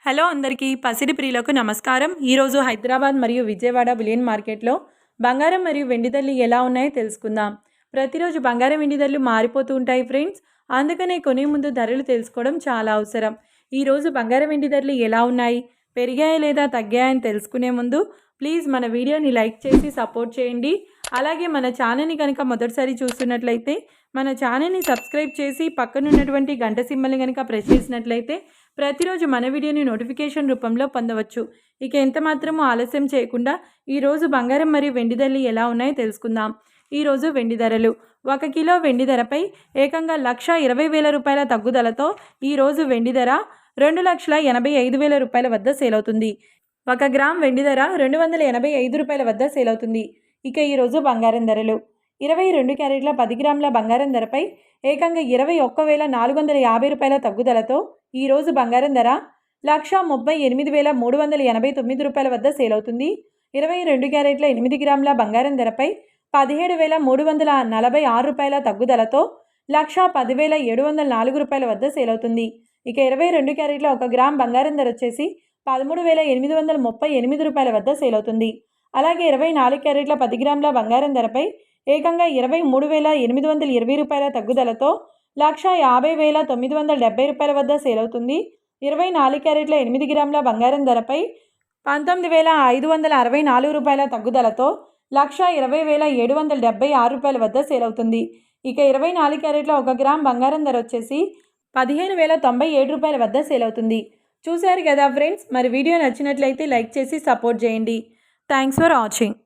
Hello అందరికీ పసిడి ప్రియులకు నమస్కారం. ఈరోజు హైదరాబాద్ మరియు విజయవాడ బులియన్ మార్కెట్లో బంగారం మరియు వెండి ధరలు ఎలా ఉన్నాయో తెలుసుకుందాం. ప్రతిరోజు బంగారం వెండి ధరలు మారిపోతూ ఉంటాయి ఫ్రెండ్స్. అందుకనే కొనే ముందు ధరలు తెలుసుకోవడం చాలా అవసరం. ఈరోజు బంగారం వెండి ధరలు ఎలా ఉన్నాయి, పెరిగాయా లేదా తగ్గాయని తెలుసుకునే ముందు ప్లీజ్ మన వీడియోని లైక్ చేసి సపోర్ట్ చేయండి. అలాగే మన ఛానల్ని కనుక మొదటిసారి చూస్తున్నట్లయితే మన ఛానల్ని సబ్స్క్రైబ్ చేసి పక్కనున్నటువంటి గంట సింబల్ని కనుక ప్రెస్ చేసినట్లయితే ప్రతిరోజు మన వీడియోని నోటిఫికేషన్ రూపంలో పొందవచ్చు. ఇక ఎంత మాత్రమూ ఆలస్యం చేయకుండా ఈరోజు బంగారం మరియు వెండి ధరలు ఎలా ఉన్నాయో తెలుసుకుందాం. ఈరోజు వెండి ధరలు 1 కిలో వెండి ధరపై ఏకంగా 1,20,000 రూపాయల తగ్గుదలతో ఈరోజు వెండి ధర 2,85,000 రూపాయల వద్ద సేల్ అవుతుంది. 1 గ్రామ్ వెండి ధర 285 రూపాయల వద్ద సేల్ అవుతుంది. ఇక ఈరోజు బంగారం ధరలు 22 క్యారెట్ల 10 గ్రాముల బంగారం ధరపై ఏకంగా 21,450 రూపాయల తగ్గుదలతో ఈరోజు బంగారం ధర 1,38,389 రూపాయల వద్ద సేల్ అవుతుంది. 22 క్యారెట్ల 8 గ్రాముల బంగారం ధరపై 17,346 రూపాయల తగ్గుదలతో 1,10,704 రూపాయల వద్ద సేల్ అవుతుంది. ఇక 22 క్యారెట్ల 1 గ్రామ్ బంగారం ధర వచ్చేసి 13,838 రూపాయల వద్ద సేల్ అవుతుంది. అలాగే 24 క్యారెట్ల 10 గ్రాముల బంగారం ధరపై ఏకంగా 23,820 రూపాయల తగ్గుదలతో 1,50,970 రూపాయల వద్ద సేల్ అవుతుంది. 24 క్యారెట్ల 8 గ్రాముల బంగారం ధరపై 19,564 రూపాయల తగ్గుదలతో 1,20,776 రూపాయల వద్ద సేల్ అవుతుంది. ఇక 24 క్యారెట్ల 1 గ్రామ్ బంగారం ధర వచ్చేసి 15,097 రూపాయల వద్ద సేల్ అవుతుంది. చూశారు కదా ఫ్రెండ్స్, మరి వీడియో నచ్చినట్లయితే లైక్ చేసి సపోర్ట్ చేయండి. Thanks for watching.